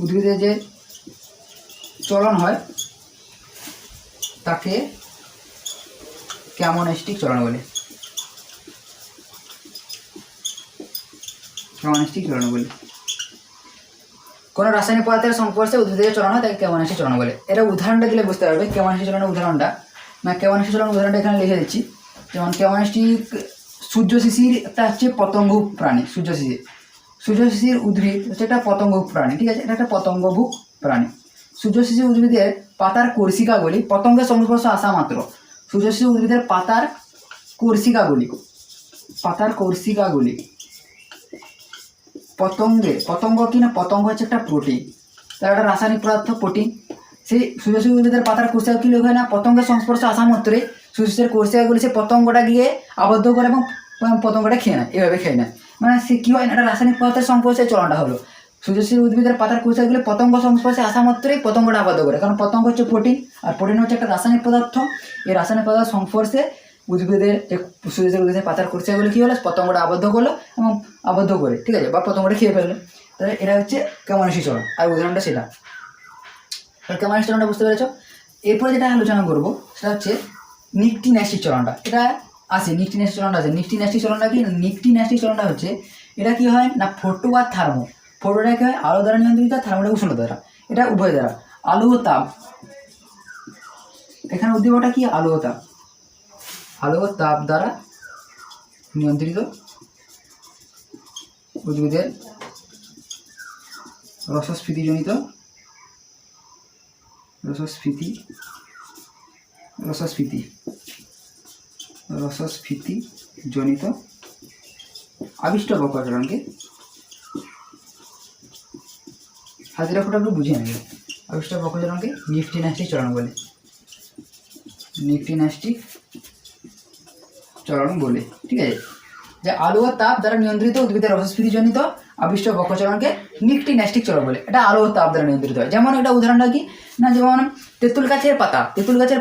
উদ্ভিদের যে চলন হয় তাকে কেমোনাস্টিক চলন বলে। কোনো রাসায়নিক পদার্থের সংস্পর্শে উদ্ভিদের চলন হয় তাকে কেমোনাস্টিক চলন বলে। এটা উদাহরণটা দিলে বুঝতে পারবে কেমোনাস্টিক চলনের উদাহরণটা। কেমোনাস্টিক চলনের উদাহরণটা এখানে লিখে দিচ্ছি। যেমন কেমোনাস্টিক, সূর্যশিশির একটা হচ্ছে পতঙ্গভুক প্রাণী। সূর্যশিশির উদ্ভিদ হচ্ছে একটা পতঙ্গভুক প্রাণী, ঠিক আছে, এটা একটা পতঙ্গভুক প্রাণী। সূর্যশিশির উদ্ভিদের পাতার কোর্সিকাগুলি পতঙ্গের সংস্পর্শে আসা মাত্র, সূর্যশিশির উদ্ভিদের পাতার কোর্সিকাগুলি পতঙ্গ কি না, পতঙ্গ হচ্ছে একটা প্রোটিন, তার একটা রাসায়নিক পদার্থ প্রোটিন। সেই সূর্যশিশির উদ্ভিদের পাতার কোর্সিকা কি হয় না, পতঙ্গের সংস্পর্শে আসা মাত্রই সূর্যশিশির কোর্সিকাগুলি সে পতঙ্গটা গিয়ে আবদ্ধ করে এবং পতঙ্গটা খেয়ে নেয়, এভাবে খেয়ে নেয়। মানে সে কী হয় না, একটা রাসায়নিক পদার্থের সংস্পর্শে চলনটা হলো। সূর্যশিশির উদ্ভিদের পাতার কোর্সিকাগুলি পতঙ্গ সংস্পর্শে আসা মাত্রই পতঙ্গটা আবদ্ধ করে, কারণ পতঙ্গ হচ্ছে প্রোটিন আর প্রোটিন হচ্ছে একটা রাসায়নিক পদার্থ। এই রাসায়নিক পদার্থের সংস্পর্শে উদ্ভিদের যে সূর্যশিশির উদ্ভিদের পাতার কোর্সিকাগুলি কী হলো, পতঙ্গটা আবদ্ধ করলো এবং আবদ্ধ করে, ঠিক আছে, বা পতঙ্গটা খেয়ে ফেললো। তাহলে এটা হচ্ছে কেমোনাস্টিক চলন, আর উদাহরণটা সেটা। কেমোনাস্টিক চলনটা বুঝতে পেরেছ। এরপরে যেটা আলোচনা করবো সেটা হচ্ছে নিকটিনাস্টিক চলনটা। এটা আছে নিকটিনাস্টিক চলনটা আছে। নিকটিনাস্টিক চলনটা কি, নিকটিনাস্টিক চলনটা হচ্ছে এটা কি হয় না, ফোটো আর থার্মো। ফোটোটা কি হয় আলো দ্বারা নিয়ন্ত্রিত, থার্মোটা উষ্ণতা দ্বারা, এটা উভয় দ্বারা। আলো ও তাপ, এখানে উদ্দীপকটা কি, আলো ও তাপ দ্বারা নিয়ন্ত্রিত উদ্ভিদের রসস্ফীতিজনিত আবিষ্ট প্রকোষ্ঠনকে, হাজিরা ফোটা একটু বুঝিয়ে নেবে, আবিষ্ট প্রকোষ্ঠনকে নিকটিনাস্টিক চলন বলে। ঠিক আছে, যে আলো ও তাপ দ্বারা নিয়ন্ত্রিত উদ্ভিদের রসস্ফীতিজনিত আবিষ্ট প্রকোষ্ঠনকে নিকটিনাস্টিক চলন বলে। এটা আলো ও তাপ দ্বারা নিয়ন্ত্রিত হয়। যেমন একটা উদাহরণটা কি না যেমন তেঁতুল গাছের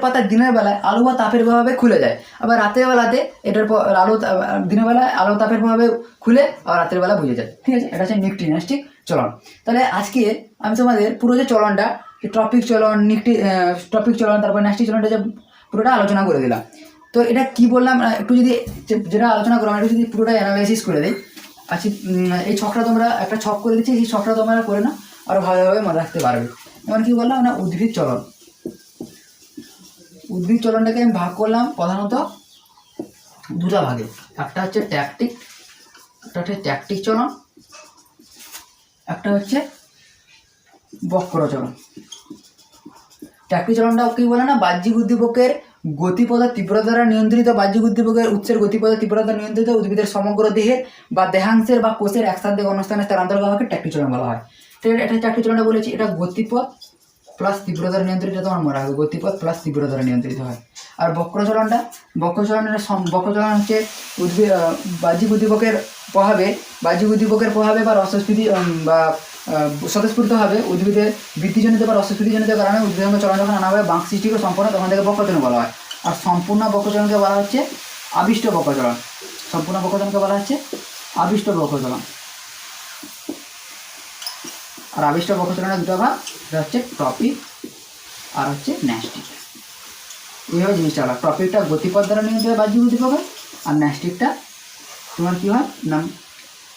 পাতা দিনের বেলায় আলো বা তাপের প্রভাবে খুলে যায়, আবার রাতের বেলাতে এটার দিনের বেলায় আলো তাপের প্রভাবে খুলে আবার রাতের বেলা বুঝে যায়। ঠিক আছে, এটা হচ্ছে ন্যাস্টিক চলন। তাহলে আজকে আমি তোমাদের পুরো যে চলনটা, ট্রপিক চলন, ট্রপিক চলন, তারপর ন্যাস্টিক চলনটা যে পুরোটা আলোচনা করে দিলাম। তো এটা কি বললাম একটু যদি যেটা আলোচনা করলাম একটু যদি পুরোটা অ্যানালাইসিস করে দিই। আচ্ছা, এই ছকটা তোমরা একটা ছক করে দিচ্ছি, সেই ছকটা তোমরা করে না আরও ভালোভাবে মনে রাখতে পারবে। যেমন কি বললাম না, উদ্ভিদ চলনটাকে আমি ভাগ করলাম প্রধানত দুটা ভাগে। একটা হচ্ছে ট্যাকটিক চলন, একটা হচ্ছে বক্র চলন। ট্যাকটিক চলনটা কি বলে না, বাহ্যিক উদ্দীপকের গতিপথ তীব্রতা দ্বারা নিয়ন্ত্রিত, বাহ্যিক উদ্দীপকের উৎসের গতিপথ তীব্রতা নিয়ন্ত্রিত উদ্ভিদের সমগ্র দেহের বা দেহাংশের বা কোষের এক স্থান থেকে অন্য স্থানে স্থানান্তর করাকে ট্যাকটিক চলন বলা হয়। তো এটা ট্যাকটিক চলনটা বলেছি, এটা গতিপথ প্লাস তীব্রতার নিয়ন্ত্রিত, তোমার মনে রাখবে গতিপথ প্লাস তীব্রতার নিয়ন্ত্রিত হয়। আর বক্র চলন হচ্ছে বাহ্যিক উদ্দীপকের প্রভাবে বা রসস্ফীতি বা স্বতঃস্ফূর্তভাবে উদ্ভিদের বৃদ্ধিজনিত বা রসস্ফীতিজনিত কারণে উদ্ভিদের চলন যখন আনা হবে বাঁক সৃষ্টি করে সম্পূর্ণ, তখন থেকে বক্র চলন বলা হয়। আর সম্পূর্ণ বক্র চলনকে বলা হচ্ছে আবিষ্ট বক্র চলন। আর আবিষ্ট বক্র চলনের দুটো ভাগ, এটা হচ্ছে টপিক আর হচ্ছে ন্যাস্টিক। এইভাবে জিনিসটা হলো, টপিকটা গতিপথ দ্বারা নিয়ন্ত্রিত বাহ্যিক উদ্দীপক হয়, আর ন্যাস্টিকটা তোমার কী হয় না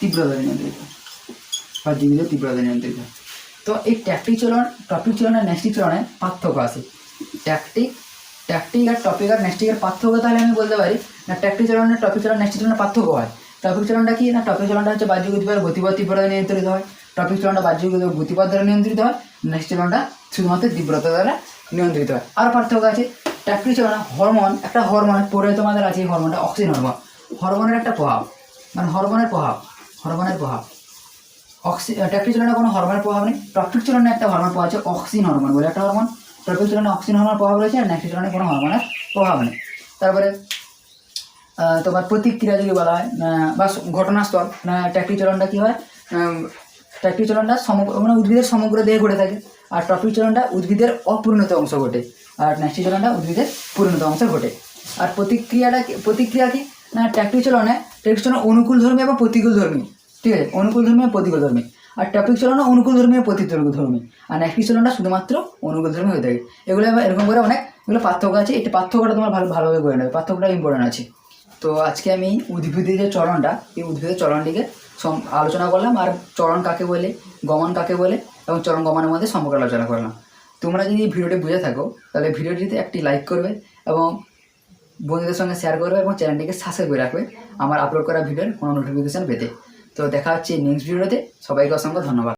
তীব্রতা নিয়ন্ত্রিত, বাহ্যিক উদ্দীপক তীব্রতা নিয়ন্ত্রিত। তো এই টপিক চলন আর ন্যাস্টিক চলনের পার্থক্য আছে। ট্যাকটিক আর টপিক আর ন্যাস্টিকের পার্থক্য তাহলে আমি বলতে পারি না, ট্যাকটিক চলনের টপিক চলন ন্যাস্টিক চলনের পার্থক্য হয়। টপিক চলনটা কি না, টপিক চলনটা হচ্ছে বাহ্যিক উদ্দীপকের গতিপথ তীব্রতা নিয়ন্ত্রিত হয়, টপিক চলনটা বাহ্যিক উদ্দীপক গতিপথ দ্বারা নিয়ন্ত্রিত হয়, ন্যাস্টিক চলনটা শুধুমাত্র তীব্রতা দ্বারা নিয়ন্ত্রিত হয়। আর পার্থক্য আছে, ট্যাকটিক চলন একটা হরমোনের পরে তোমাদের আছে, এই হরমোনটা অক্সিন হরমোনের একটা প্রভাব, মানে হরমোনের প্রভাব। ট্যাকটিক চলনে কোনো হরমোনের প্রভাব নেই। টপিক চলনে একটা হরমোন প্রভাব আছে, অক্সিন হরমোন বলে একটা হরমোন। টপিক চলনে অক্সিন হরমোনের প্রভাব রয়েছে, আর ন্যাস্টিক চলনে কোনো হরমোনের প্রভাব নেই। তারপরে তোমার প্রতিক্রিয়া যদি বলা হয় বা ঘটনাস্থল, ট্যাকটিক চলনটা কী হয়, ট্যাকটিক চলনটা মানে উদ্ভিদের সমগ্র দেহে ঘটে থাকে, আর টপিক চলনটা উদ্ভিদের অপরিণত অংশ ঘটে, আর ন্যাস্টিক চলনটা উদ্ভিদের পরিণত অংশ ঘটে। আর প্রতিক্রিয়া কি না, ট্যাকটিক চলন অনুকূল ধর্মী এবং প্রতিকূল ধর্মী। ঠিক আছে, অনুকূল ধর্মী এবং প্রতিকূল ধর্মী। আর টপিক চলন অনুকূল ধর্মী এবং প্রতিকূল ধর্মী, আর ন্যাস্টিক চলনটা শুধুমাত্র অনুকূল ধর্মী হয়ে থাকে। এগুলো এরকম করে এগুলো পার্থক্য আছে। এই পার্থক্যটা তোমার ভালোভাবে করে নেবে, পার্থক্যটা ইম্পর্টেন্ট আছে। তো আজকে আমি উদ্ভিদের যে চলনটা, এই উদ্ভিদের চলনটিকে আলোচনা করলাম, আর চলন কাকে বলে, গমন কাকে বলে, এবং চলন গমনের মধ্যে সম্পর্ক আলোচনা করলাম। তোমরা যদি ভিডিওটি বুঝে থাকো তাহলে ভিডিওটিতে একটি লাইক করবে এবং বন্ধুদের সঙ্গে শেয়ার করবে, এবং চ্যানেলটিকে সাবস্ক্রাইব করে রাখবে আমার আপলোড করা ভিডিওর কোনো নোটিফিকেশান পেতে। তো দেখা হচ্ছে নেক্সট ভিডিওতে। সবাইকে অসংখ্য ধন্যবাদ।